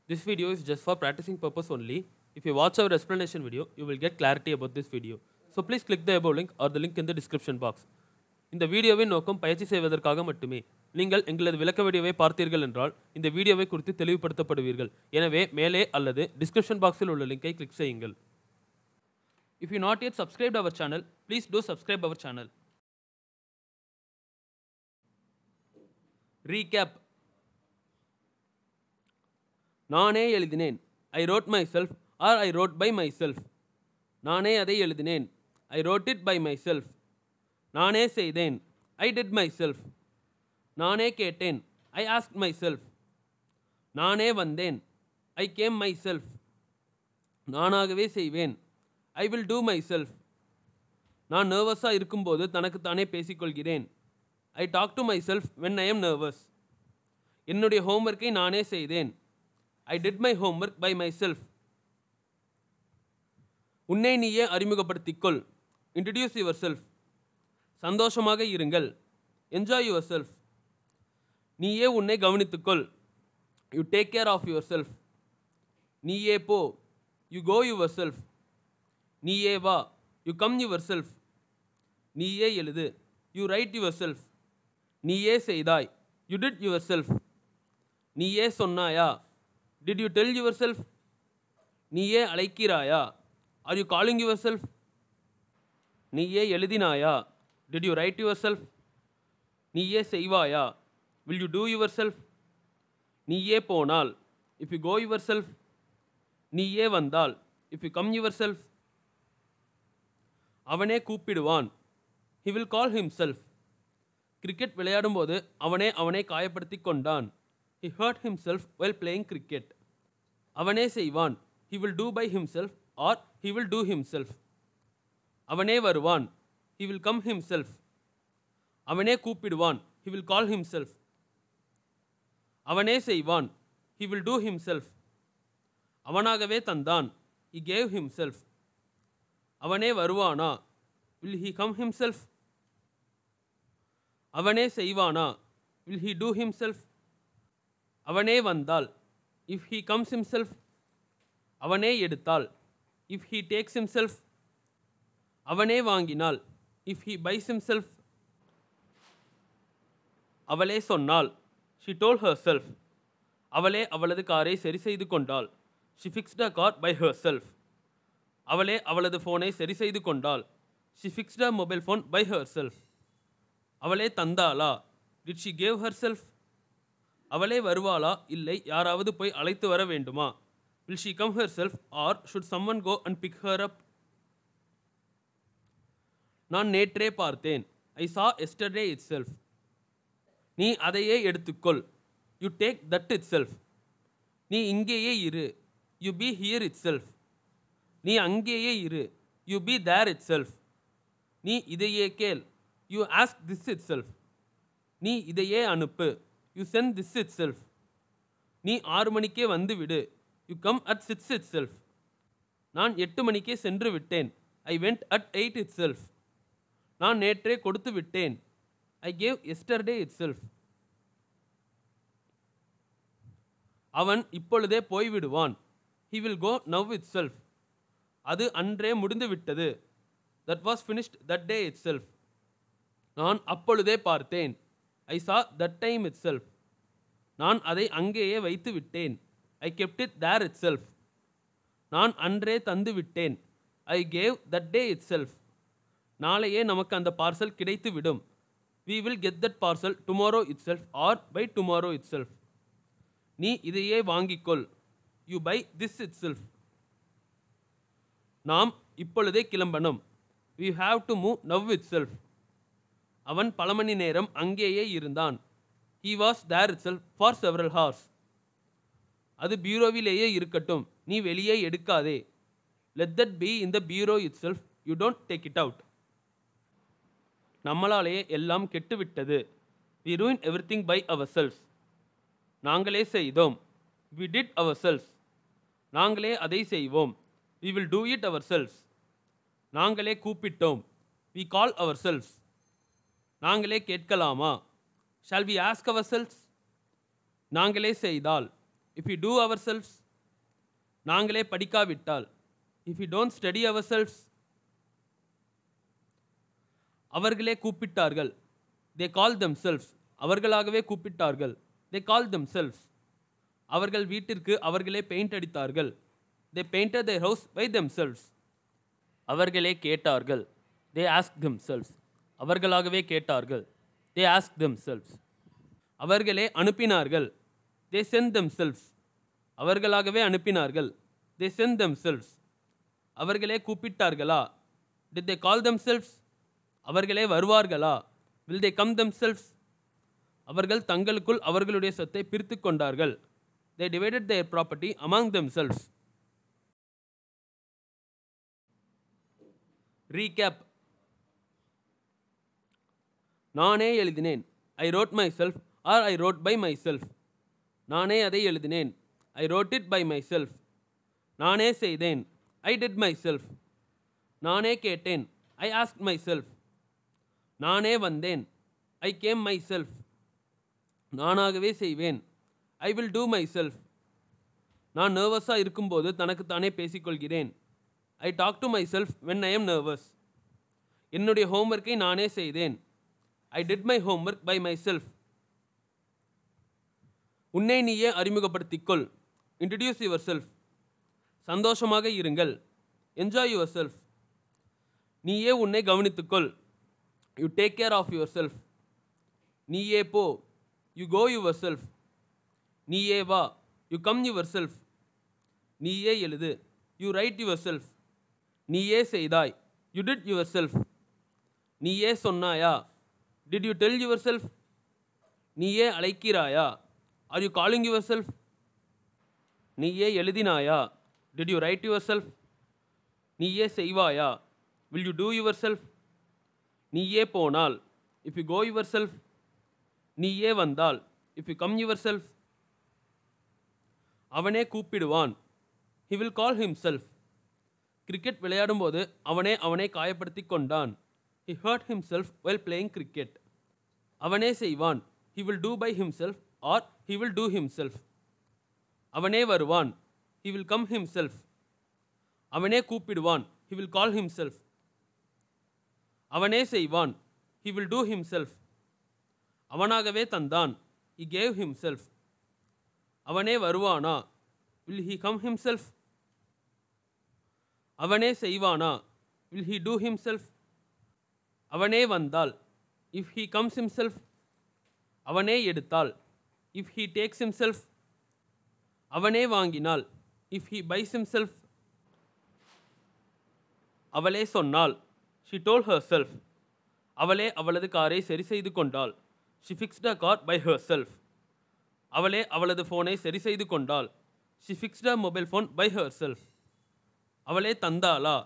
This video is just for practicing purpose only. If you watch our explanation video, you will get clarity about this video. So please click the above link or the link in the description box. இந்த வீடியோவின் நோக்கம் பயிற்சி செய்வதற்காக மட்டுமே. நீங்கள் எங்களது விளக்க வீடியோவை பார்த்தீர்கள் என்றால் இந்த வீடியோவை குறித்து தெளிவுபடுத்தப்படுவீர்கள். எனவே மேலே அல்லது டிஸ்கிரிப்ஷன் பாக்ஸில் உள்ள லிங்கை கிளிக் செய்யுங்கள். If you not yet subscribed our channel, please do subscribe our channel. Recap. நானே எழுதினேன். I wrote myself or I wrote by myself. நானே அதை எழுதினேன். I wrote it by myself. நானே செய்தேன். I did myself. நானே கேட்டேன். I asked myself. நானே வந்தேன். I came myself. நானாகவே செய்வேன். I will do myself. நான் நர்வஸாக இருக்கும்போது தனக்குத்தானே பேசிக்கொள்கிறேன். I talk to myself when I am nervous. என்னுடைய ஹோம்ஒர்க்கை நானே செய்தேன். I did my homework by myself. உன்னை நீயே அறிமுகப்படுத்திக்கொள். Introduce yourself. சந்தோஷமாக இருங்கள். Enjoy yourself. நீயே உன்னை கவனித்துக்கொள். You take care of yourself. நீயே போ. You go yourself. நீயே வா. You come yourself. நீயே எழுது. You write yourself. நீயே செய்தாய். You did yourself. நீயே சொன்னாயா? Did you tell yourself? நீயே அழைக்கிறாயா? Are you calling yourself? நீயே எழுதினாயா? Did you write yourself? நீயே செய்வாயா? Will you do yourself? நீயே போனால். If you go yourself. நீயே வந்தால். If you come yourself. அவனே கூப்பிடுவான். He will call himself. Cricket விளையாடும்போது அவனை காயப்படுத்தி கொண்டான். He hurt himself while playing cricket. அவனே செய்வான். He will do by himself or he will do himself. அவனே வருவான். He will come himself. அவனே கூப்பிடுவான். He will call himself. அவனே செய்வான். He will do himself. அவனாகவே தந்தான். He gave himself. அவனே வருவானா? Will he come himself? அவனே செய்வானா? Will he do himself? அவனே வந்தால். If he comes himself. அவனே எடுத்தால். If he takes himself. அவனே வாங்கினால். If he buys himself. அவளே சொன்னாள். She told herself. அவளே அவளது காரை சரி செய்து கொண்டாள். She fixed her car by herself. அவளே அவளது ஃபோனை சரி செய்து கொண்டாள். She fixed her mobile phone by herself. அவளே தந்தாளா? Did she give herself? அவளே வருவாளா? இல்லை யாராவது போய் அழைத்து வர வேண்டுமா? Will she come herself or should someone go and pick her up? நான் நேற்றே பார்த்தேன். I saw yesterday itself. நீ அதையே எடுத்துக்கொள். You take that itself. நீ இங்கேயே இரு. You be here itself. நீ அங்கேயே இரு. You be there itself. நீ இதையே கேள். You ask this itself. நீ இதையே அனுப்பு. You send this itself. நீ 6 மணிக்கே வந்து விடு. You come at 6 itself. நான் 8 மணிக்கே சென்று விட்டேன். I went at 8 itself. நான் நேற்றே கொடுத்து விட்டேன். I gave yesterday itself. அவன் இப்பொழுதே போய்விடுவான். He will go now itself. அது அன்றே முடிந்து விட்டது. That was finished that day itself. நான் அப்பொழுதே பார்த்தேன். I saw that time itself. நான் அதை அங்கேயே வைத்து விட்டேன். I kept it there itself. நான் அன்றே தந்து விட்டேன். I gave that day itself. நாளையே நமக்கு அந்த பார்சல் கிடைத்து விடும். We will get that parcel tomorrow itself or by tomorrow itself. நீ இதையே வாங்கிக்கொள். You buy this itself. நாம் இப்பொழுதே கிளம்பணும். We have to move now itself. அவன் பல மணி நேரம் அங்கேயே இருந்தான். He was there itself for several hours. அது பியூரோவிலேயே இருக்கட்டும். நீ வெளியே எடுக்காதே. Let that be in the bureau itself. You don't take it out. நம்மளாலேயே எல்லாம் கெட்டுவிட்டது. We ruined everything by ourselves. நாங்களே செய்தோம். We did ourselves. நாங்களே அதை செய்வோம். We will do it ourselves. நாங்களே கூப்பிட்டோம். We call ourselves. நாங்களே கேட்கலாமா? Shall we ask ourselves? நாங்களே செய்தால். If you do ourselves, நாங்களே படிக்காவிட்டால், if you don't study ourselves, அவர்களே கூப்பிட்டார்கள், தே கால் தெம் செல்ஃப்ஸ், அவர்களாகவே கூப்பிட்டார்கள், தே கால் தெம் செல்ஃப்ஸ், அவர்கள் வீட்டிற்கு அவர்களே பெயிண்ட் அடித்தார்கள், they painted their house by themselves, அவர்களே கேட்டார்கள், தே ஆஸ்க் themselves, அவர்களாகவே கேட்டார்கள், தே ஆஸ்க் themselves, அவர்களே அனுப்பினார்கள், தே சென்ட் themselves, அவர்களாகவே அனுப்பினார்கள், தே சென்ட் themselves, அவர்களே கூப்பிட்டார்களா, did they call themselves, அவர்களே வருவார்களா, will they come themselves, அவர்கள் தங்களுக்குள் அவர்களுடைய சொத்தை பிரித்து கொண்டார்கள், they divided their property among themselves. Recap. நானே எழுதினேன், I wrote myself or I wrote by myself, நானே அதை எழுதினேன், I wrote it by myself, நானே செய்தேன், ஐ டிட் மை செல்ஃப், நானே கேட்டேன், ஐ ஆஸ்க் மை செல்ஃப், நானே வந்தேன், ஐ கேம் மை செல்ஃப், நானாகவே செய்வேன், I will do myself, நான் நர்வஸாக இருக்கும்போது தனக்குத்தானே பேசிக்கொள்கிறேன், I talk to myself when I am nervous, என்னுடைய ஹோம்ஒர்க்கை நானே செய்தேன், I did my homework by myself. உன்னை நீயே அறிமுகப்படுத்திக்கொள், இன்ட்ரடியூஸ் யுவர் செல்ஃப், சந்தோஷமாக இருங்கள், என்ஜாய் யுவர் செல்ஃப், நீயே உன்னை கவனித்துக்கொள், you take care of yourself, நீயே போ, யூ கோ யுவர் செல்ஃப், நீயே வா, யூ கம் யுவர் செல்ஃப், நீயே எழுது, யூ ரைட் யுவர் செல்ஃப், நீயே செய்தாய், யூ டிட் யுவர் செல்ஃப், நீயே சொன்னாயா, did you tell yourself, நீயே அழைக்கிறாயா, are you calling yourself, நீயே எழுதினாயா, did you write yourself, நீயே செய்வாயா, will you do yourself, நீயே போனால், if you go yourself, நீயே வந்தால், if you come yourself, அவனே கூப்பிடுவான், he will call himself, cricket விளையாடும்போது அவனை காயப்படுத்தி கொண்டான், he hurt himself while playing cricket, அவனே செய்வான், he will do by himself or he will do himself, அவனே வருவான், he will come himself, அவனே கூப்பிடுவான், he will call himself, அவனே செய்வான், he will do himself, அவனாகவே தந்தான், he gave himself, அவனே வருவானா, will he come himself, அவனே செய்வானா, will he do himself, அவனே வந்தால், if he comes himself, அவனே எடுத்தால், if he takes himself, அவனே வாங்கினால், if he buys himself, அவளே சொன்னாள், she told herself, அவளே அவளது காரை சரி செய்து கொண்டாள், she fixed her car by herself, அவளே அவளது ஃபோனை சரி செய்து கொண்டாள், she fixed her mobile phone by herself, அவளே தந்தாளா,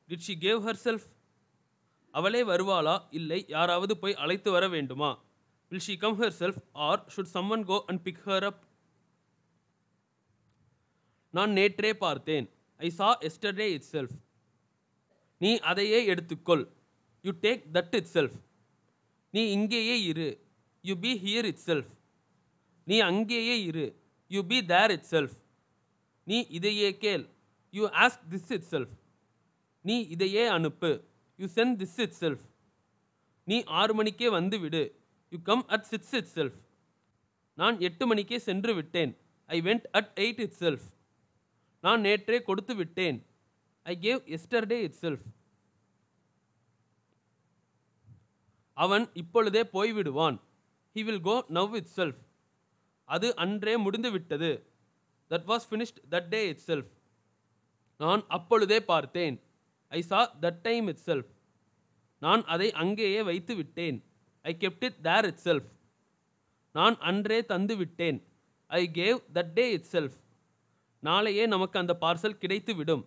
did she give herself, அவளே வருவாளா, இல்லை யாராவது போய் அழைத்து வர வேண்டுமா, will she come herself or should someone go and pick her up, நான் நேற்றே பார்த்தேன், I saw yesterday itself, நீ அதையே எடுத்துக்கொள், you take that itself, நீ இங்கேயே இரு, you be here itself, நீ அங்கேயே இரு, you be there itself, நீ இதையே கேள், you ask this itself, நீ இதையே அனுப்பு, you send this itself, நீ 6 மணிக்கே வந்து விடு, you come at 6 itself, நான் 8 மணிக்கே சென்று விட்டேன், I went at 8 itself, நான் நேற்றே கொடுத்து விட்டேன், I gave yesterday itself, அவன் இப்பொழுதே போய்விடுவான், he will go now itself, அது அன்றே முடிந்து விட்டது, that was finished that day itself, நான் அப்பொழுதே பார்த்தேன், I saw that time itself, நான் அதை அங்கேயே வைத்து விட்டேன், I kept it there itself, நான் அன்றே தந்து விட்டேன், I gave that day itself, நாளையே நமக்கு அந்த பார்சல் கிடைத்து விடும்,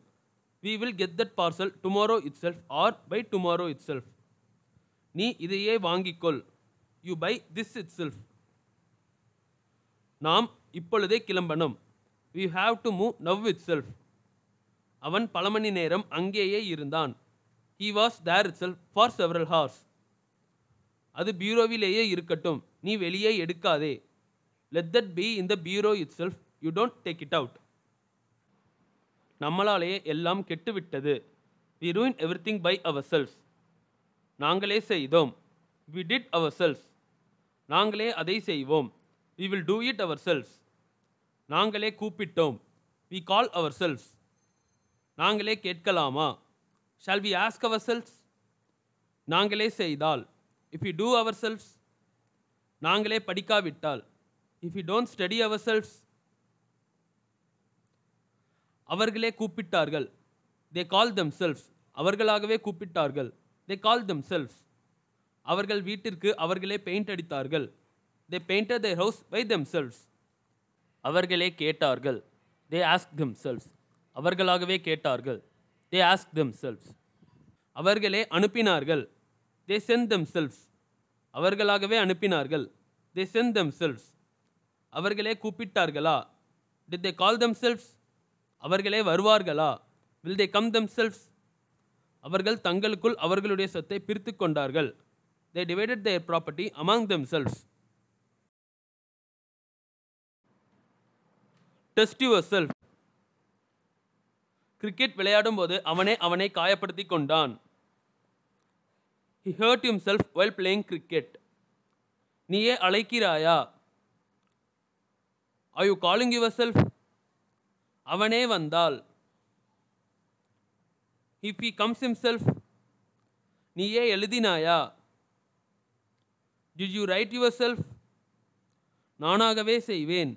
we will get that parcel tomorrow itself or by tomorrow itself, நீ இதையே வாங்கிக்கொள், you buy this itself, நாம் இப்பொழுதே கிளம்பணும், we have to move now itself, அவன் பல மணி நேரம் அங்கேயே இருந்தான், he was there itself for several hours, அது பீரோவிலேயே இருக்கட்டும், நீ வெளியே எடுக்காதே, let that be in the bureau itself you don't take it out. நம்மளாலேயே எல்லாம் கெட்டுவிட்டது. We ruined everything by ourselves. நாங்களே செய்தோம். We did ourselves. நாங்களே அதை செய்வோம். We will do it ourselves. நாங்களே கூப்பிட்டோம். We call ourselves. நாங்களே கேட்கலாமா? Shall we ask ourselves? நாங்களே செய்தால். If we do ourselves. நாங்களே படிக்காவிட்டால். If we don't study ourselves. அவர்களே கூப்பிட்டார்கள். They call themselves. அவர்களாகவே கூப்பிட்டார்கள். They call themselves. அவர்கள் வீட்டிற்கு அவர்களே பெயிண்ட் அடித்தார்கள். They painted their house by themselves. அவர்களே கேட்டார்கள். They asked themselves. அவர்களாகவே கேட்டார்கள். They asked themselves. அவர்களே அனுப்பினார்கள். They sent themselves. அவர்களாகவே அனுப்பினார்கள். They sent themselves. அவர்களே கூப்பிட்டார்களா? Did they call themselves? அவர்களே வருவார்களா? Will they come themselves? அவர்கள் தங்களுக்குள் அவர்களுடைய சொத்தை பிரித்து கொண்டார்கள். They divided their property among themselves. Test yourself. Cricket விளையாடும் போது அவனை காயப்படுத்தி கொண்டான். He hurt himself while playing cricket. நீயே அழைக்கிறாயா? Are you calling yourself? அவனே வந்தால். If he comes himself. நீயே எழுதினாயா? Did you write yourself? நானாகவே செய்வேன்.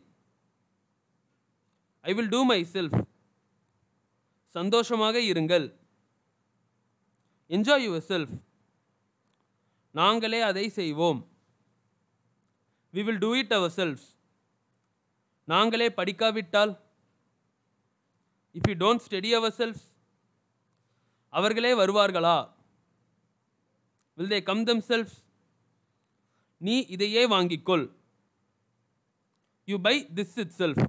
I will do myself. சந்தோஷமாக இருங்கள். Enjoy yourself. நாங்களே அதை செய்வோம். We will do it ourselves. நாங்களே படிக்காவிட்டால். If we don't study ourselves. அவர்களே வருவார்களா? Will they come themselves? நீ இதையே வாங்கிக்கொள். You buy this itself.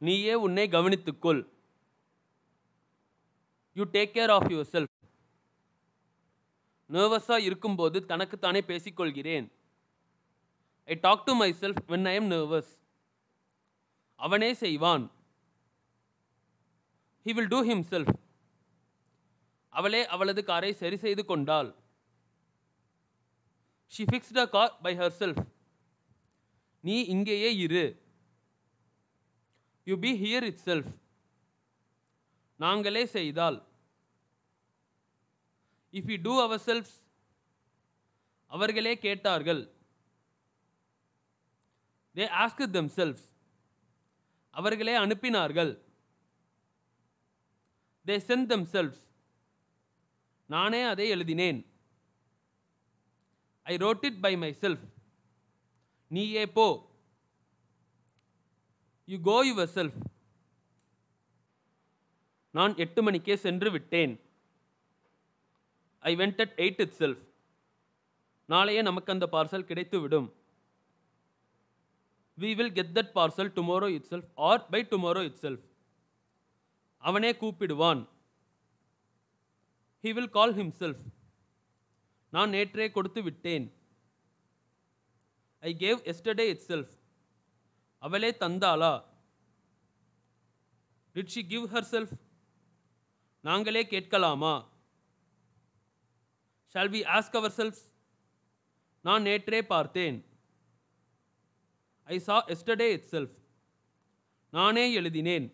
நீயே உன்னை கவனித்துக்கொள். You take care of yourself. நர்வஸா இருக்கும்போது தனக்குத்தானே பேசிக்கொள்கிறேன். I talk to myself when I am nervous. அவனே செய்வான். He will do himself. அவளே அவளது காரை சரி செய்து கொண்டாள். She fixed the car by herself. நீ இங்கேயே இரு. You be here itself. நாங்களே செய்தால். If we do ourselves. அவர்களே கேட்டார்கள். They asked themselves. அவர்களே அனுப்பினார்கள். They sent themselves. நானே அதை எழுதினேன். I wrote it by myself. நீயே போ. You go yourself. நான் 8 மணிக்கே சென்று விட்டேன். I went at 8 itself. நாளையே நமக்கு அந்த பார்சல் கிடைத்துவிடும். We will get that parcel tomorrow itself or by tomorrow itself. அவனே கூப்பிடுவான். He will call himself. நான் நேற்றே கொடுத்து விட்டேன். I gave yesterday itself. அவளே தந்தாளா? Did she give herself? நாங்களே கேட்கலாமா? Shall we ask ourselves? நான் நேற்றே பார்த்தேன். I saw yesterday itself. நானே எழுதினேன்.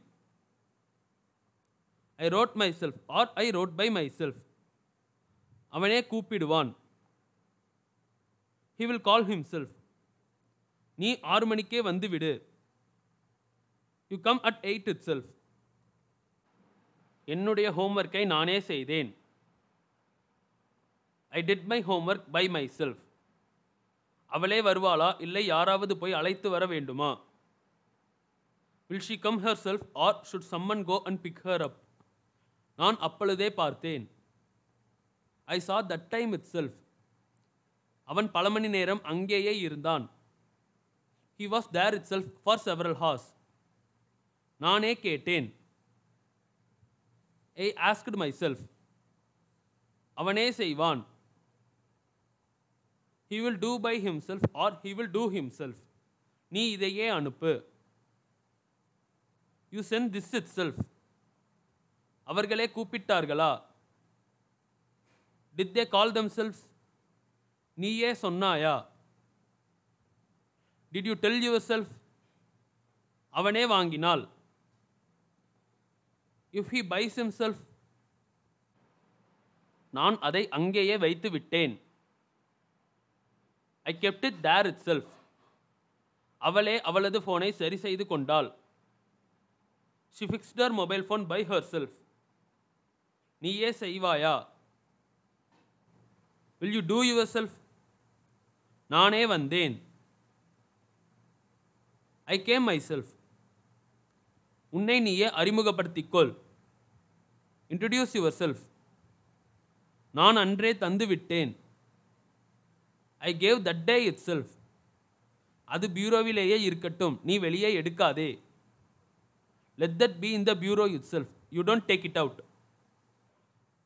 I wrote myself or I wrote by myself. அவனே கூப்பிடுவான். He will call himself. நீ 6 மணிக்கே வந்து விடு. You come at 8 itself. என்னுடைய ஹோம்வொர்க்கை நானே செய்தேன். I did my homework by myself. அவளே வருவாளா இல்லை யாராவது போய் அழைத்து வர வேண்டுமா? Will she come herself or should someone go and pick her up? நான் அப்பொழுதே பார்த்தேன். I saw that time itself. அவன் பல மணி நேரம் அங்கேயே இருந்தான். He was there itself for several hours. நானே கேட்டேன். I asked myself. அவனே செய்வான். He will do by himself or he will do himself. நீ இதையே அனுப்பு. You send this itself. அவர்களே கூப்பிட்டார்களா? Did they call themselves? நீயே சொன்னாயா? டிட் யூ டெல் யுவர் அவனே வாங்கினாள். இஃப் ஹி பைஸ் himself, நான் அதை அங்கேயே வைத்து விட்டேன். I kept it there itself. அவளே அவளது போனை சரி செய்து கொண்டாள். She fixed her mobile phone by herself. நீயே செய்வாயா? Will you do yourself? நானே வந்தேன். I came myself. உன்னை நீயே அறிமுகப்படுத்திக்கொள். Introduce your self. நான் அன்றே தந்து விட்டேன். I gave that day itself. அது பியூரோவிலேயே இருக்கட்டும், நீ வெளியே எடுக்காதே. Let that be in the bureau itself. You don't take it out.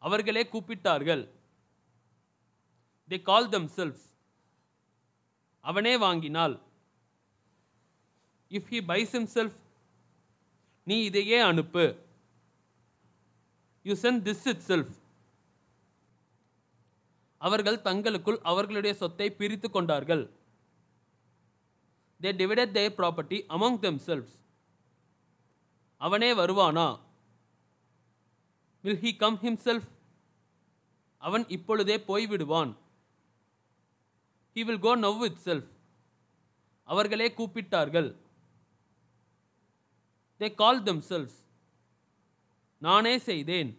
அவர்களே கூப்பிட்டார்கள். They call themselves. அவனே வாங்கினாள். இஃப் ஹி பைஸ் himself, நீ இதையே அனுப்பு. You send this itself. அவர்கள் தங்களுக்குள் அவர்களுடைய சொத்தை பிரித்து கொண்டார்கள். They divided their property among themselves. அவனே வருவானா? Will he come himself? அவன் இப்பொழுதே போய்விடுவான். He will go now itself. அவர்களே கூப்பிட்டார்கள். They called themselves. நானே செய்தேன்.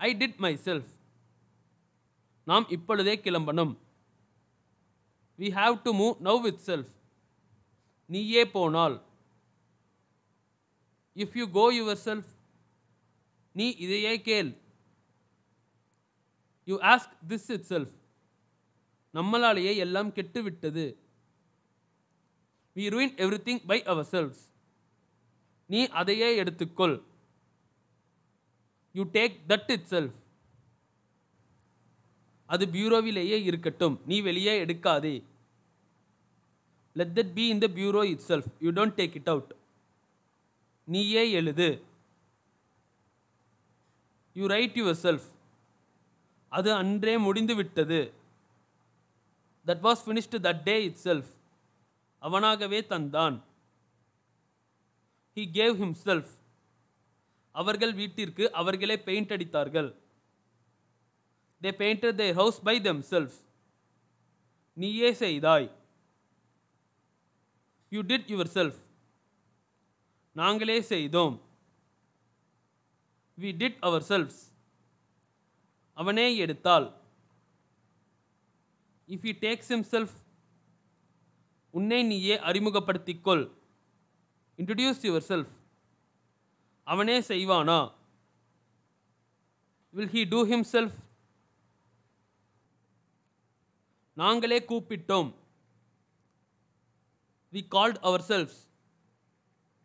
I did myself. நாம் இப்பொழுதே கிளம்பணும். We have to move now itself. நீயே போனால். If you go yourself, நீ இதையே கேள். You ask this itself. நம்மளாலேயே எல்லாம் கெட்டுவிட்டது. We ruined everything by ourselves. நீ அதையே எடுத்துக்கொள். You take that itself. அது பியூரோவிலேயே இருக்கட்டும், நீ வெளியே எடுக்காதே. Let that be in the bureau itself. You don't take it out. நீயே எழுது. You write yourself. அது அன்றே முடிந்து விட்டது. That was finished that day itself. அவனாகவே தந்தான். He gave himself. அவர்கள் வீட்டிற்கு அவர்களே பெயிண்ட் அடித்தார்கள். They painted their house by themselves. நீயே செய்தாய். You did yourself. நாங்களே செய்தோம். We did ourselves. அவனே எடுத்தாள். If he takes himself, உன்னை நீயே அறிமுகப்படுத்திக்கொள். Introduce yourself. அவனே செய்வானா? Will he do himself? நாங்களே கூப்பிட்டோம். We called ourselves.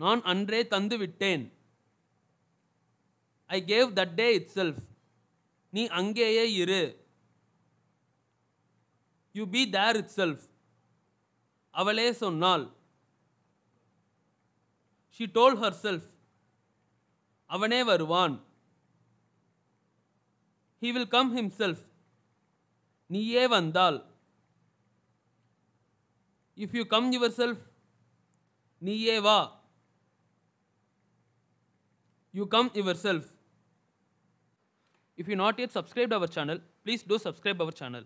நான் அன்றே தந்து விட்டேன். I gave that day itself. நீ அங்கேயே இரு. You be there itself. அவளே சொன்னாள். She told herself. அவனே வருவான். He will come himself. நீயே வந்தாள். If you come yourself, நீயே வா. You come yourself. If you not yet subscribed our channel, please do subscribe our channel.